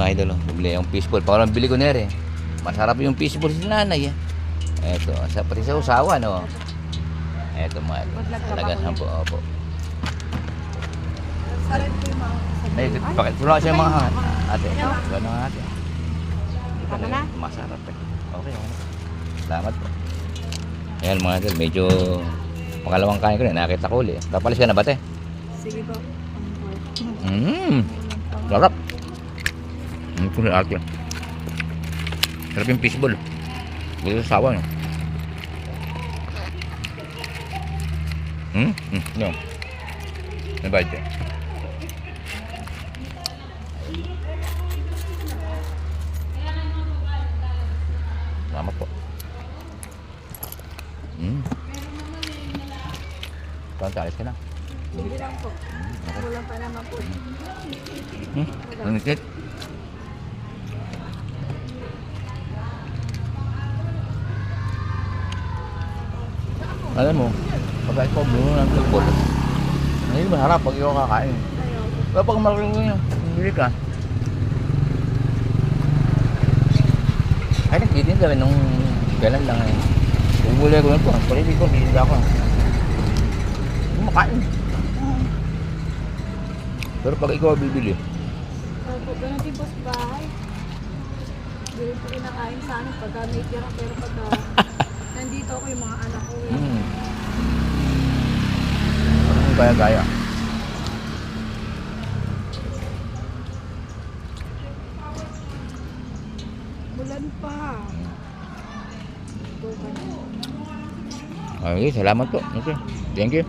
mga idol. Bibili yung fishball. Parang bili ko na rin. Masarap yung fishball si nanay. Eto, sa pati sa usawa, no? Eto mga idol. Talaga sa po. Opo. Ay, bakit? Pula siya mga ate. Gano'n nga ate. Ano na? Masarap eh. Okay, okay. Salamat po. Ayan mga idol, medyo pangalawang kain ko na. Nakita ko ulit. Kapalis ka na ba, te? Sige po. Sarap. Ito na ate. Sarap yung fishball. Gusto sa sawa, no? Yan. Ano ba ito? Salamat po. Saan talis ka na? Sige lang po. Kulang pa naman po. Ang ikit. Alam mo, pag ikaw bulo ng fishball, hindi masarap pag ikaw kakain. Pero pag malaking yun, hindi ka. Ay, nagtitinda rin nung kailan lang eh. Bumuli ko nito, palili ko, hindi ako. Hindi makain. Pero pag ikaw bibili, Opo, ganun din po sa bahay. Hindi po kinakain sa amin pagka may tira, pero pagka nandito ako yung mga anak ko. Ano gaya-gaya. Bulan pa. Okay, salamat po. Okay, thank you.